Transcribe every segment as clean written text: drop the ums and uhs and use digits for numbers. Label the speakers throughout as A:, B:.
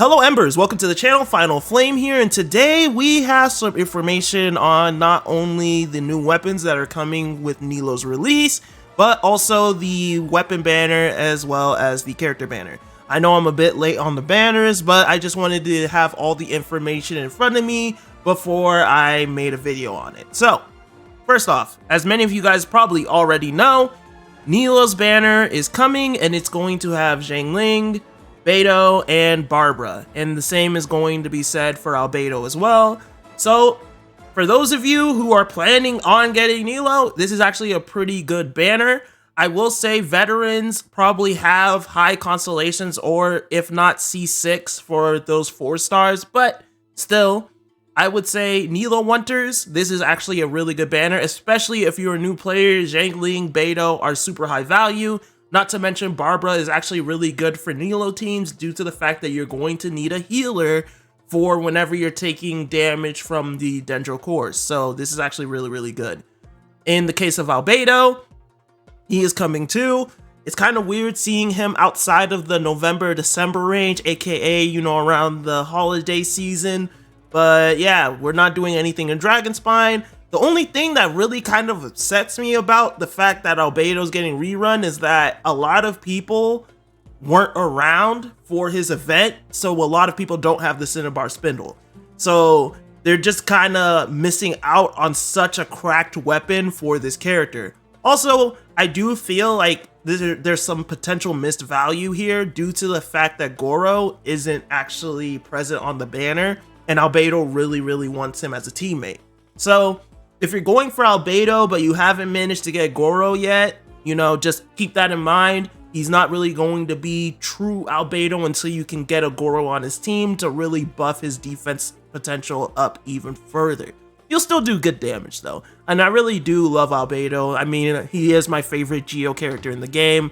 A: Hello Embers, welcome to the channel, Final Flame here, and today we have some information on not only the new weapons that are coming with Nilou's release, but also the weapon banner as well as the character banner. I know I'm a bit late on the banners, but I just wanted to have all the information in front of me before I made a video on it. So, first off, as many of you guys probably already know, Nilou's banner is coming and it's going to have Xiangling, Beidou, and Barbara, and the same is going to be said for Albedo as well. So for those of you who are planning on getting Nilou, this is actually a pretty good banner. I will say veterans probably have high constellations, or if not C6 for those 4 stars, but still, I would say Nilou Hunters, this is actually a really good banner, especially if you're a new player. Xiangling, Beidou are super high value. Not to mention Barbara is actually really good for Nilou teams due to the fact that you're going to need a healer for whenever you're taking damage from the Dendro cores. So this is actually really good. In the case of Albedo, he is coming too. It's kind of weird seeing him outside of the November-December range, aka, you know, around the holiday season. But yeah, we're not doing anything in Dragonspine. The only thing that really kind of upsets me about the fact that Albedo's getting rerun is that a lot of people weren't around for his event, so a lot of people don't have the Cinnabar Spindle. So they're just kind of missing out on such a cracked weapon for this character. Also, I do feel like there's some potential missed value here due to the fact that Goro isn't actually present on the banner, and Albedo really wants him as a teammate. So if you're going for Albedo, but you haven't managed to get Goro yet, you know, just keep that in mind. He's not really going to be true Albedo until you can get a Goro on his team to really buff his defense potential up even further. You'll still do good damage though, and I really do love Albedo. I mean, he is my favorite Geo character in the game,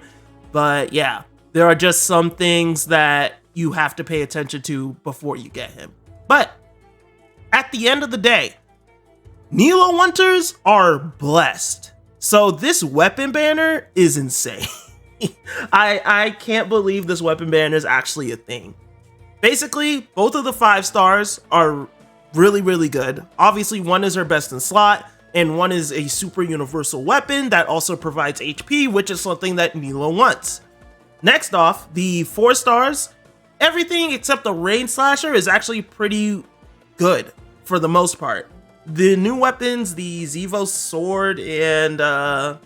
A: but yeah, there are just some things that you have to pay attention to before you get him. But at the end of the day, Nilou Hunters are blessed. So this weapon banner is insane. I can't believe this weapon banner is actually a thing. Basically, both of the 5 stars are really good. Obviously, one is her best in slot, and one is a super universal weapon that also provides HP, which is something that Nilou wants. Next off, the 4 stars, everything except the Rain Slasher is actually pretty good for the most part. The new weapons, the Zevos Sword and I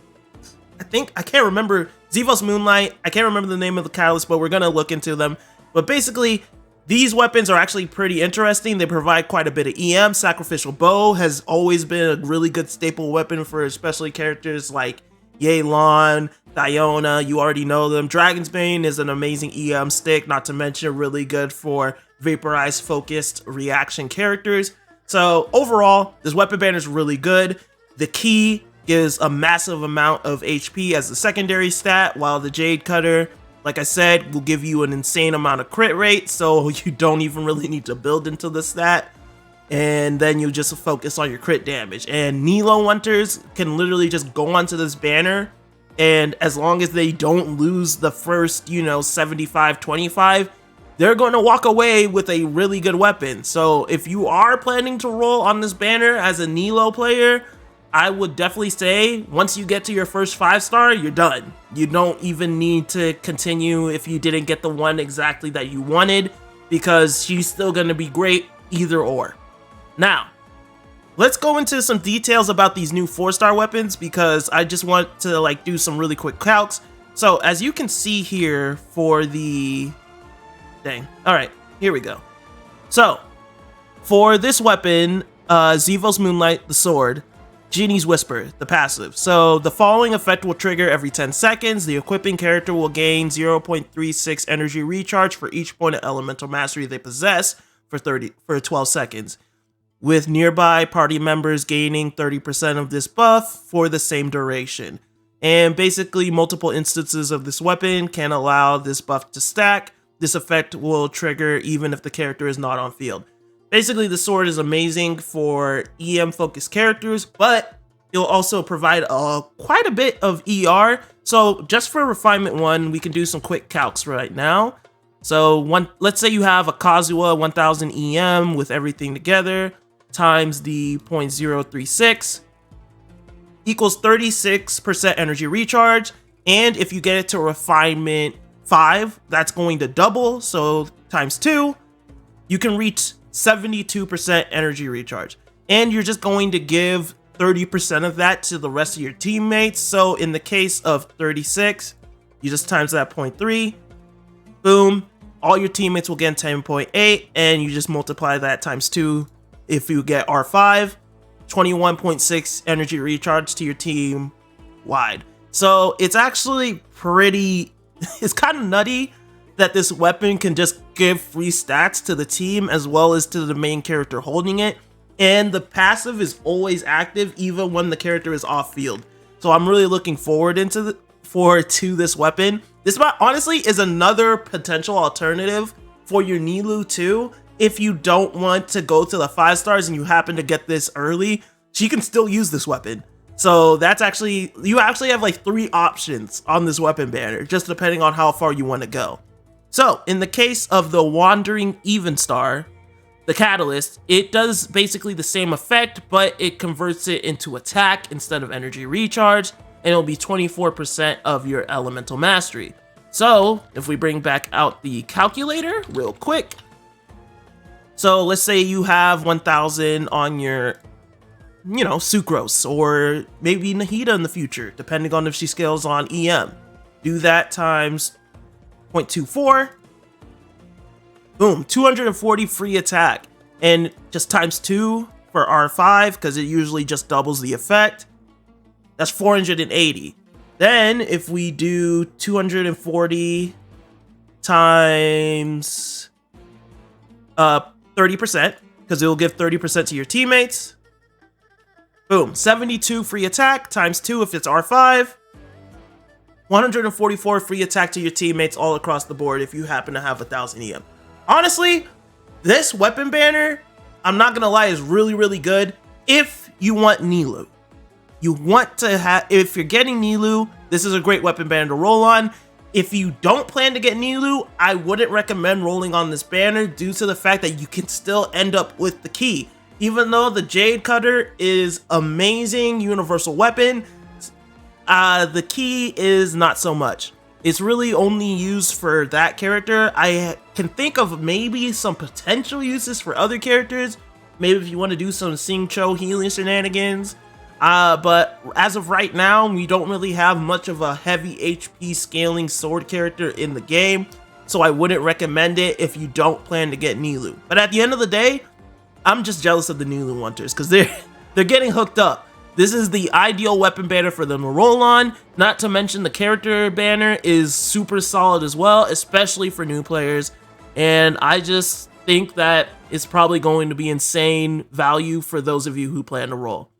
A: can't remember, Zevos Moonlight, I can't remember the name of the catalyst, but we're gonna look into them. But basically, these weapons are actually pretty interesting. They provide quite a bit of EM. Sacrificial Bow has always been a really good staple weapon for especially characters like Yelan, Diona, you already know them. Dragon's Bane is an amazing EM stick, not to mention really good for vaporized focused reaction characters. So overall, this weapon banner is really good. The key gives a massive amount of HP as the secondary stat, while the Jade Cutter, like I said, will give you an insane amount of crit rate, so you don't even really need to build into the stat. And then you just focus on your crit damage. And Nilou Hunters can literally just go onto this banner, and as long as they don't lose the first, you know, 75-25, they're going to walk away with a really good weapon. So if you are planning to roll on this banner as a Nilou player, I would definitely say once you get to your first 5-star, you're done. You don't even need to continue if you didn't get the one exactly that you wanted, because she's still going to be great either or. Now, let's go into some details about these new 4-star weapons, because I just want to like do some really quick calcs. So as you can see here for the... Dang. Alright, here we go. So, for this weapon, Zevos Moonlight, the sword, Genie's Whisper, the passive. So, the following effect will trigger every 10 seconds. The equipping character will gain 0.36 energy recharge for each point of elemental mastery they possess for 12 seconds, with nearby party members gaining 30% of this buff for the same duration. And basically, multiple instances of this weapon can allow this buff to stack. This effect will trigger even if the character is not on field. Basically, the sword is amazing for EM focused characters, but it'll also provide quite a bit of ER. So just for refinement 1, we can do some quick calcs right now. So let's say you have a Kazuha 1000 EM with everything together times the 0.036 equals 36% energy recharge. And if you get it to refinement 5, that's going to double. So times 2, you can reach 72% energy recharge. And you're just going to give 30% of that to the rest of your teammates. So in the case of 36, you just times that 0.3, boom, all your teammates will get 10.8, and you just multiply that times 2 if you get R5, 21.6 energy recharge to your team wide. So it's actually pretty, it's kind of nutty that this weapon can just give free stats to the team as well as to the main character holding it. And the passive is always active even when the character is off field. So I'm really looking forward to this weapon. This honestly is another potential alternative for your Nilou too. If you don't want to go to the 5 stars and you happen to get this early, she can still use this weapon. So that's actually, you actually have like 3 options on this weapon banner, just depending on how far you want to go. So in the case of the Wandering Even Star, the Catalyst, it does basically the same effect, but it converts it into attack instead of energy recharge, and it'll be 24% of your elemental mastery. So if we bring back out the calculator real quick. So let's say you have 1000 on your, Sucrose, or maybe Nahida in the future, depending on if she scales on EM. Do that times 0.24. Boom, 240 free attack, and just times 2 for R5 because it usually just doubles the effect. That's 480. Then if we do 240 times 30%, because it will give 30% to your teammates. Boom, 72 free attack times 2 if it's R5. 144 free attack to your teammates all across the board if you happen to have 1000 EM. Honestly, this weapon banner, I'm not gonna lie, is really, really good if you want Nilou. You want to have, if you're getting Nilou, this is a great weapon banner to roll on. If you don't plan to get Nilou, I wouldn't recommend rolling on this banner due to the fact that you can still end up with the key. Even though the Jade Cutter is amazing universal weapon, the key is not so much. It's really only used for that character. I can think of maybe some potential uses for other characters. Maybe if you want to do some Sing Cho healing shenanigans. But as of right now, we don't really have much of a heavy HP scaling sword character in the game. So I wouldn't recommend it if you don't plan to get Nilou. But at the end of the day, I'm just jealous of the Nilou hunters because they're getting hooked up. This is the ideal weapon banner for them to roll on. Not to mention the character banner is super solid as well, especially for new players. And I just think that it's probably going to be insane value for those of you who plan to roll.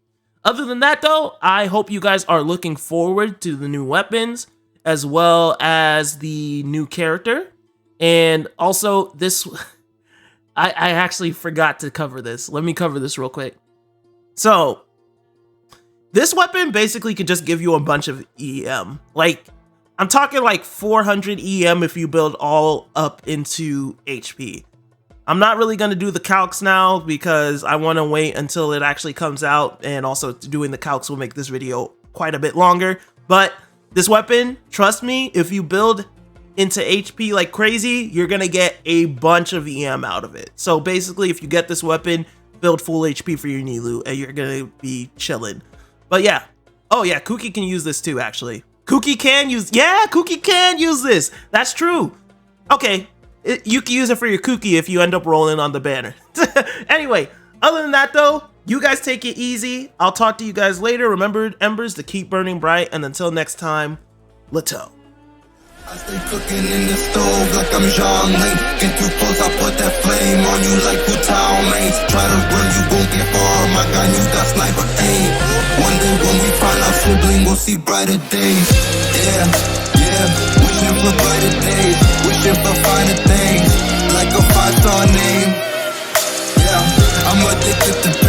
A: Other than that though, I hope you guys are looking forward to the new weapons as well as the new character. And also this, I actually forgot to cover this. Let me cover this real quick. So, this weapon basically could just give you a bunch of EM. Like, I'm talking like 400 EM if you build all up into HP. I'm not really going to do the calcs now because I want to wait until it actually comes out, and also doing the calcs will make this video quite a bit longer. But this weapon, trust me, if you build into HP like crazy, you're going to get a bunch of EM out of it. So basically, if you get this weapon, build full HP for your Nilou and you're going to be chilling. But yeah, oh yeah, Kuki can use this too, actually. Kuki can use this. That's true. Okay, you can use it for your Kuki if you end up rolling on the banner. Anyway, other than that though, you guys take it easy. I'll talk to you guys later. Remember, embers, to keep burning bright, and until next time, Latom.
B: I stay cooking in the stove like I'm Jean Lane. Get too close, I put that flame on you like Wu-Tao mains. Try to run, you won't get far. My gun, you got sniper aim. One day when we find our sibling, we'll see brighter days. Yeah, yeah, wishing for brighter days. Wishing for finer things, like a 5-star name. Yeah, I'm addicted to